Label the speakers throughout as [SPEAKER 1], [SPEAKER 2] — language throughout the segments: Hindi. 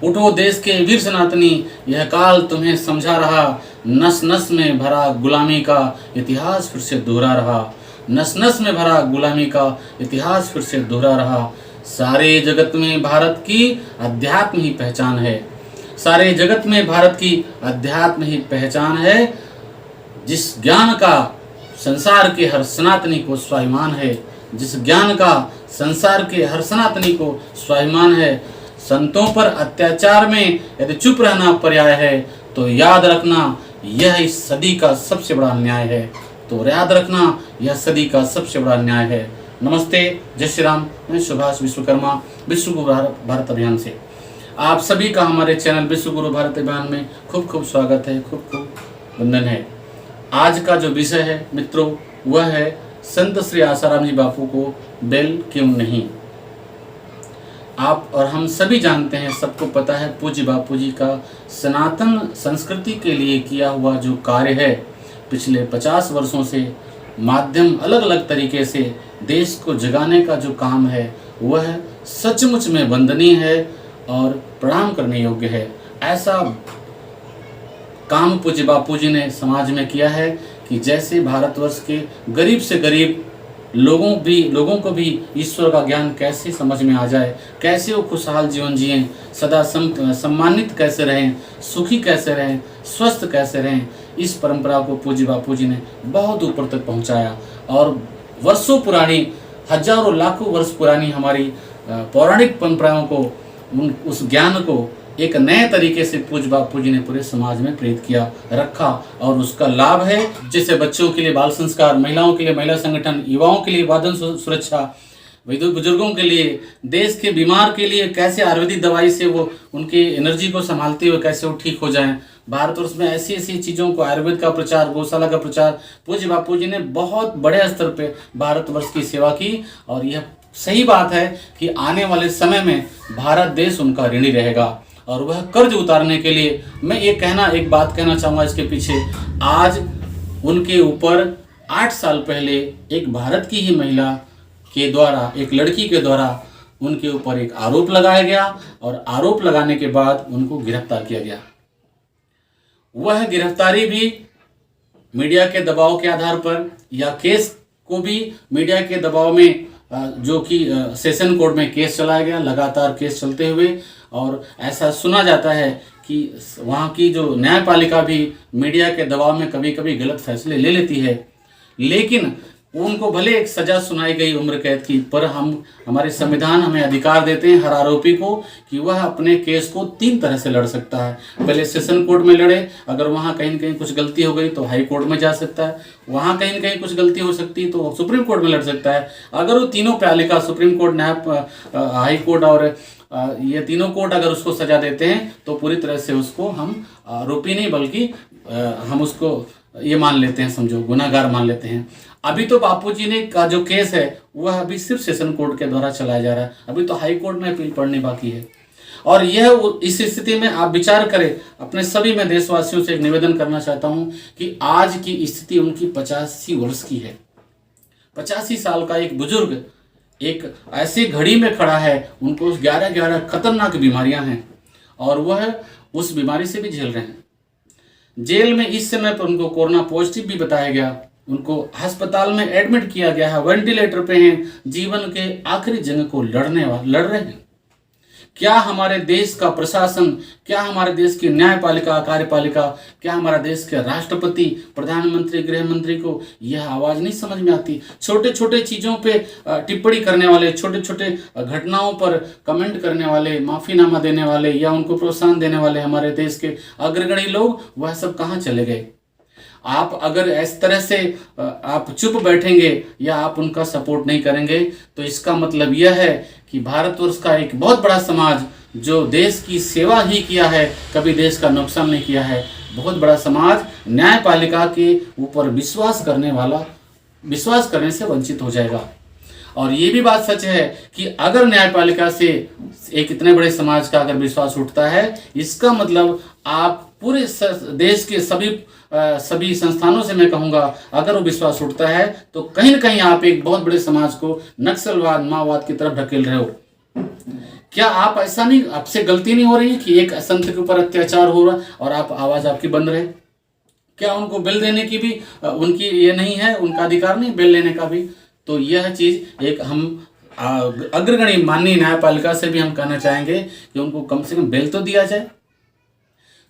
[SPEAKER 1] उठो देश के वीर सनातनी, यह काल तुम्हें समझा रहा। नस नस में भरा गुलामी का इतिहास फिर से दोहरा रहा। नस नस में भरा गुलामी का इतिहास फिर से दोहरा रहा। सारे जगत में भारत की अध्यात्म ही पहचान है। सारे जगत में भारत की अध्यात्म ही पहचान है। जिस ज्ञान का संसार के हर सनातनी को स्वाभिमान है। जिस ज्ञान का संसार के हर सनातनी को स्वाभिमान है। संतों पर अत्याचार में यदि चुप रहना पर्याय है तो याद रखना यह इस सदी का सबसे बड़ा अन्याय है। तो याद रखना यह सदी का सबसे बड़ा अन्याय है। नमस्ते, जय श्री राम। मैं सुभाष विश्वकर्मा, विश्व गुरु भारत अभियान से आप सभी का हमारे चैनल विश्व गुरु भारत अभियान में खूब खूब स्वागत है, खूब खूब वंदन है। आज का जो विषय है मित्रों, वह है संत श्री आसाराम जी बापू को बेल क्यों नहीं। आप और हम सभी जानते हैं, सबको पता है, पूज्य बापू जी का सनातन संस्कृति के लिए किया हुआ जो कार्य है पिछले 50 वर्षों से, माध्यम अलग अलग तरीके से देश को जगाने का जो काम है वह सचमुच में वंदनीय है और प्रणाम करने योग्य है। ऐसा काम पूज्य बापू जी ने समाज में किया है कि जैसे भारतवर्ष के गरीब से गरीब लोगों को भी ईश्वर का ज्ञान कैसे समझ में आ जाए, कैसे वो खुशहाल जीवन जिएं, सदा सम्मानित कैसे रहें, सुखी कैसे रहें, स्वस्थ कैसे रहें, इस परंपरा को पूज्य बापू जी ने बहुत ऊपर तक पहुंचाया। और वर्षों पुरानी, हजारों लाखों वर्ष पुरानी हमारी पौराणिक परंपराओं को, उस ज्ञान को एक नए तरीके से पूज्य बापू जी ने पूरे समाज में प्रेरित किया, रखा। और उसका लाभ है, जैसे बच्चों के लिए बाल संस्कार, महिलाओं के लिए महिला संगठन, युवाओं के लिए वादन सुरक्षा, बुजुर्गों के लिए, देश के बीमार के लिए कैसे आयुर्वेदिक दवाई से वो उनकी एनर्जी को संभालते हुए कैसे वो ठीक हो जाएं। भारतवर्ष में ऐसी ऐसी चीज़ों को, आयुर्वेद का प्रचार, गौशाला का प्रचार, पूज्य बापू जी ने बहुत बड़े स्तर पे भारतवर्ष की सेवा की। और यह सही बात है कि आने वाले समय में भारत देश उनका ऋणी रहेगा। और वह कर्ज उतारने के लिए मैं एक बात कहना चाहूँगा इसके पीछे। आज उनके ऊपर 8 साल पहले एक भारत की ही महिला के द्वारा, एक लड़की के द्वारा उनके ऊपर एक आरोप लगाया गया और आरोप लगाने के बाद उनको गिरफ्तार किया गया। वह गिरफ्तारी भी मीडिया के दबाव के आधार पर, या केस को भी मीडिया के दबाव में, जो कि सेशन कोर्ट में केस चलाया गया, लगातार केस चलते हुए। और ऐसा सुना जाता है कि वहाँ की जो न्यायपालिका भी मीडिया के दबाव में कभी कभी गलत फैसले ले लेती है। लेकिन उनको भले एक सज़ा सुनाई गई उम्र कैद की, पर हमारे संविधान हमें अधिकार देते हैं हर आरोपी को कि वह अपने केस को 3 तरह से लड़ सकता है। पहले सेशन कोर्ट में लड़े, अगर वहाँ कहीं न कहीं कुछ गलती हो गई तो हाई कोर्ट में जा सकता है, वहाँ कहीं न कहीं कुछ गलती हो सकती है तो सुप्रीम कोर्ट में लड़ सकता है। अगर वो तीनों पालिका, सुप्रीम कोर्ट, हाई कोर्ट और ये तीनों कोर्ट अगर उसको सजा देते हैं तो पूरी तरह से उसको हम आरोपी नहीं बल्कि हम उसको ये मान लेते हैं, समझो गुनाहगार मान लेते हैं। अभी तो बापूजी ने का जो केस है वह अभी सिर्फ सेशन कोर्ट के द्वारा चलाया जा रहा है, अभी तो हाई कोर्ट में अपील पढ़नी बाकी है। और यह इस स्थिति में आप विचार करें, अपने सभी मैं देशवासियों से एक निवेदन करना चाहता हूं कि आज की स्थिति उनकी 85 वर्ष की है। 85 साल का एक बुजुर्ग एक ऐसी घड़ी में खड़ा है, उनको 11 खतरनाक बीमारियां हैं और वह उस बीमारी से भी झेल रहे हैं। जेल में इस समय पर उनको कोरोना पॉजिटिव भी बताया गया, उनको अस्पताल में एडमिट किया गया है, वेंटिलेटर पे हैं, जीवन के आखिरी जंग को लड़ रहे हैं। क्या हमारे देश का प्रशासन, क्या हमारे देश की न्यायपालिका, कार्यपालिका, क्या हमारा देश के राष्ट्रपति, प्रधानमंत्री, गृह मंत्री को यह आवाज़ नहीं समझ में आती? छोटे छोटे चीज़ों पे टिप्पणी करने वाले, छोटे छोटे घटनाओं पर कमेंट करने वाले, माफ़ीनामा देने वाले या उनको प्रोत्साहन देने वाले हमारे देश के अग्रगणी लोग, वह सब कहाँ चले गए? आप अगर इस तरह से आप चुप बैठेंगे या आप उनका सपोर्ट नहीं करेंगे तो इसका मतलब यह है कि भारतवर्ष का एक बहुत बड़ा समाज जो देश की सेवा ही किया है, कभी देश का नुकसान नहीं किया है, बहुत बड़ा समाज न्यायपालिका के ऊपर विश्वास करने से वंचित हो जाएगा। और ये भी बात सच है कि अगर न्यायपालिका से एक इतने बड़े समाज का अगर विश्वास उठता है, इसका मतलब आप पूरे देश के सभी संस्थानों से मैं कहूँगा, अगर वो विश्वास उठता है तो कहीं न कहीं आप एक बहुत बड़े समाज को नक्सलवाद, माओवाद की तरफ ढकेल रहे हो। क्या आप ऐसा नहीं, आपसे गलती नहीं हो रही है कि एक संत के ऊपर अत्याचार हो रहा है और आप आवाज आपकी बंद रहे? क्या उनको बिल देने की भी उनकी ये नहीं है, उनका अधिकार नहीं बिल लेने का भी? तो यह चीज एक हम अग्रगणी माननीय न्यायपालिका से भी हम कहना चाहेंगे कि उनको कम से कम बिल तो दिया जाए।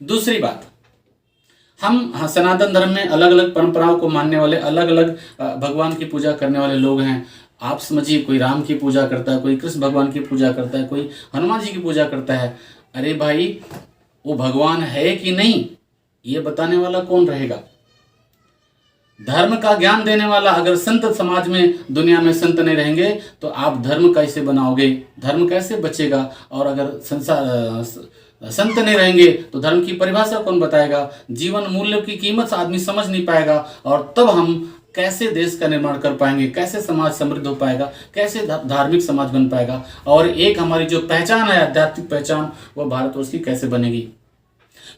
[SPEAKER 1] दूसरी बात, हम सनातन धर्म में अलग अलग परंपराओं को मानने वाले, अलग अलग भगवान की पूजा करने वाले लोग हैं। आप समझिए, कोई राम की पूजा करता है, कोई कृष्ण भगवान की पूजा करता है, कोई हनुमान जी की पूजा करता है। अरे भाई, वो भगवान है कि नहीं ये बताने वाला कौन रहेगा? धर्म का ज्ञान देने वाला अगर संत समाज में, दुनिया में संत नहीं रहेंगे तो आप धर्म कैसे बनाओगे? धर्म कैसे बचेगा? और अगर संत नहीं रहेंगे तो धर्म की परिभाषा कौन बताएगा? जीवन मूल्य की कीमत आदमी समझ नहीं पाएगा, और तब हम कैसे देश का निर्माण कर पाएंगे? कैसे समाज समृद्ध हो पाएगा? कैसे धार्मिक समाज बन पाएगा? और एक हमारी जो पहचान है, आध्यात्मिक पहचान, वो भारतवर्ष की कैसे बनेगी?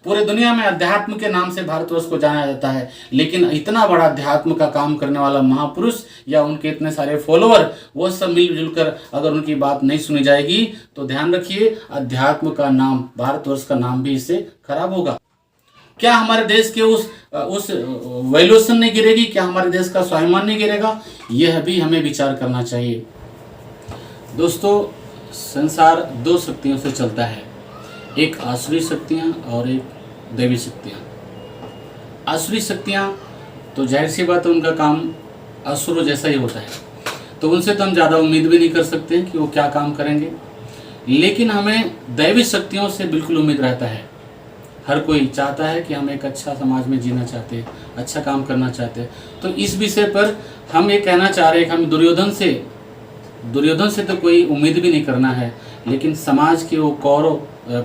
[SPEAKER 1] पूरे दुनिया में अध्यात्म के नाम से भारतवर्ष को जाना जाता है, लेकिन इतना बड़ा अध्यात्म का काम करने वाला महापुरुष या उनके इतने सारे फॉलोअर, वो सब मिलजुल कर अगर उनकी बात नहीं सुनी जाएगी तो ध्यान रखिए, अध्यात्म का नाम, भारतवर्ष का नाम भी इससे खराब होगा। क्या हमारे देश के उस वैल्यूएशन नहीं गिरेगी? क्या हमारे देश का स्वाभिमान नहीं गिरेगा? यह भी हमें विचार करना चाहिए। दोस्तों, संसार दो शक्तियों से चलता है, एक आसुरी शक्तियाँ और एक दैवी शक्तियाँ। आसुरी शक्तियाँ तो जाहिर सी बात है, उनका काम असुरों जैसा ही होता है, तो उनसे तो हम ज़्यादा उम्मीद भी नहीं कर सकते कि वो क्या काम करेंगे। लेकिन हमें दैवी शक्तियों से बिल्कुल उम्मीद रहता है। हर कोई चाहता है कि हम एक अच्छा समाज में जीना चाहते हैं, अच्छा काम करना चाहते हैं। तो इस विषय पर हम ये कहना चाह रहे हैं कि हम दुर्योधन से तो कोई उम्मीद भी नहीं करना है, लेकिन समाज के वो कौरव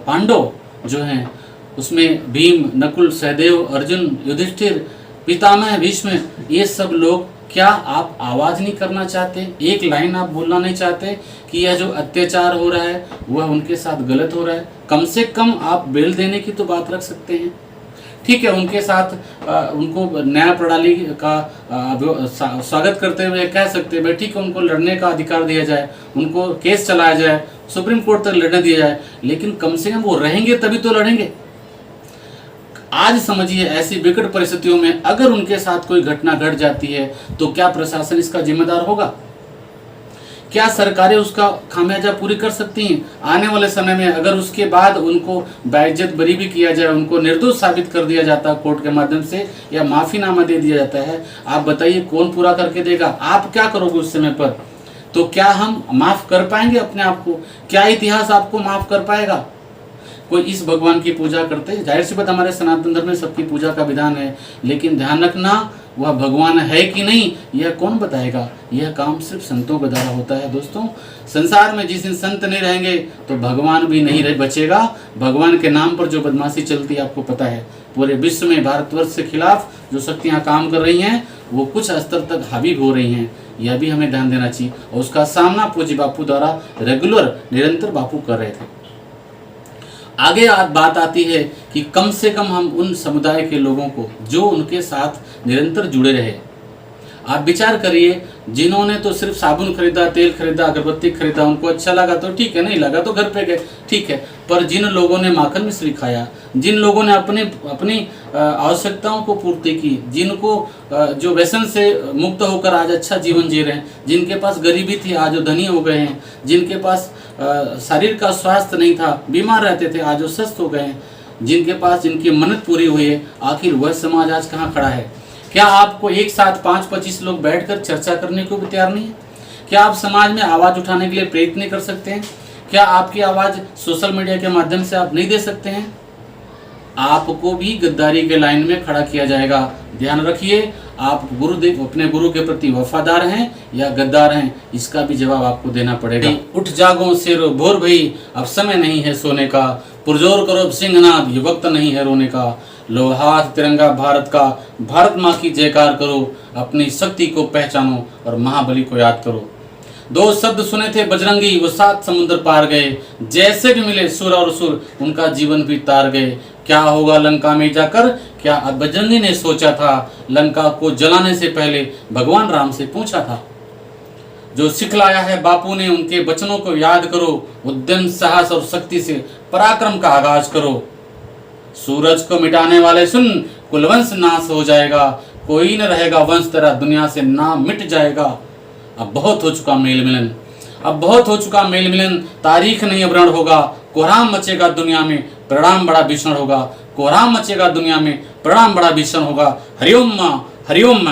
[SPEAKER 1] पांडव जो हैं, उसमें भीम, नकुल, सहदेव, अर्जुन, युधिष्ठिर, पितामह भीष्म, ये सब लोग, क्या आप आवाज़ नहीं करना चाहते? एक लाइन आप बोलना नहीं चाहते कि यह जो अत्याचार हो रहा है वह उनके साथ गलत हो रहा है? कम से कम आप बेल देने की तो बात रख सकते हैं। ठीक है, उनके साथ उनको न्याय प्रणाली का स्वागत करते हुए कह सकते हैं, ठीक है, उनको लड़ने का अधिकार दिया जाए, उनको केस चलाया जाए, सुप्रीम कोर्ट तक लड़ने दिया जाए, लेकिन कम से कम वो रहेंगे तभी तो लड़ेंगे। आज समझिए, ऐसी विकट परिस्थितियों में अगर उनके साथ कोई घटना घट जाती है तो क्या प्रशासन इसका जिम्मेदार होगा? क्या सरकारें उसका खामियाजा पूरी कर सकती हैं? आने वाले समय में अगर उसके बाद उनको बाइज्जत बरी भी किया जाए, उनको निर्दोष साबित कर दिया जाता है कोर्ट के माध्यम से, या माफीनामा दे दिया जाता है, आप बताइए कौन पूरा करके देगा? आप क्या करोगे उस समय पर? तो क्या हम माफ कर पाएंगे अपने आप को? क्या इतिहास आपको माफ कर पाएगा? कोई इस भगवान की पूजा करते हैं, जाहिर सी बात हमारे सनातन धर्म में सबकी पूजा का विधान है, लेकिन ध्यान रखना, वह भगवान है कि नहीं यह कौन बताएगा? यह काम सिर्फ संतों के द्वारा होता है। दोस्तों, संसार में जिस दिन संत नहीं रहेंगे तो भगवान भी नहीं रह बचेगा। भगवान के नाम पर जो बदमाशी चलती है, आपको पता है, पूरे विश्व में भारतवर्ष के खिलाफ जो शक्तियाँ काम कर रही हैं वो कुछ स्तर तक हावी हो रही हैं, यह भी हमें ध्यान देना चाहिए। और उसका सामना पूज्य बापू द्वारा निरंतर बापू कर रहे थे। आगे बात आती है कि कम से कम हम उन समुदाय के लोगों को जो उनके साथ निरंतर जुड़े रहे, आप विचार करिए, जिन्होंने तो सिर्फ साबुन खरीदा, तेल खरीदा, अगरबत्ती खरीदा, उनको अच्छा लगा तो ठीक है, नहीं लगा तो घर पे गए, ठीक है। पर जिन लोगों ने माखन मिश्री खाया, जिन लोगों ने अपनी आवश्यकताओं को पूर्ति की, जिनको जो व्यसन से मुक्त होकर आज अच्छा जीवन जी रहे हैं, जिनके पास गरीबी थी आज वो धनी हो गए हैं, जिनके पास शरीर का स्वास्थ्य नहीं था, बीमार रहते थे, आज वो स्वस्थ हो गए हैं, जिनके पास जिनकी मन्नत पूरी हुई है, आखिर वह समाज आज कहाँ खड़ा है? क्या आपको एक साथ 5-25 लोग बैठकर चर्चा करने को भी तैयार नहीं है? क्या आप समाज में आवाज़ उठाने के लिए प्रेरित नहीं कर सकते हैं? क्या आपकी आवाज़ सोशल मीडिया के माध्यम से आप नहीं दे सकते हैं? आपको भी गद्दारी के लाइन में खड़ा किया जाएगा। ध्यान रखिए, आप गुरुदेव अपने गुरु के प्रति वफादार हैं या गद्दार हैं, इसका भी जवाब आपको देना पड़ेगा। उठ जागो शेरो भोर भई, अब समय नहीं है सोने का, पुरजोर करो सिंहनाद, ये वक्त नहीं है रोने का। लो हाथ तिरंगा भारत का, भारत माँ की जयकार करो, अपनी शक्ति को पहचानो और महाबली को याद करो। 2 शब्द सुने थे बजरंगी, वो 7 समुद्र पार गए, जैसे भी मिले सुर और सुर, उनका जीवन भी तार गए। क्या होगा लंका में जाकर, क्या बजरंगी ने सोचा था? लंका को जलाने से पहले भगवान राम से पूछा था। जो सिखलाया है बापू ने, उनके वचनों को याद करो। उद्यम, साहस और शक्ति से पराक्रम का आगाज करो। सूरज को मिटाने वाले सुन, कुलवंश नाश हो जाएगा, कोई न रहेगा वंश तेरा, दुनिया से नाम मिट जाएगा। अब बहुत हो चुका मेल मिलन, अब बहुत हो चुका मेल मिलन, तारीख नहीं अब रण होगा। कोहराम मचेगा दुनिया में, परिणाम बड़ा भीषण होगा। कोहराम मचेगा दुनिया में, परिणाम बड़ा भीषण होगा। हरिओम माँ, हरिओम माँ।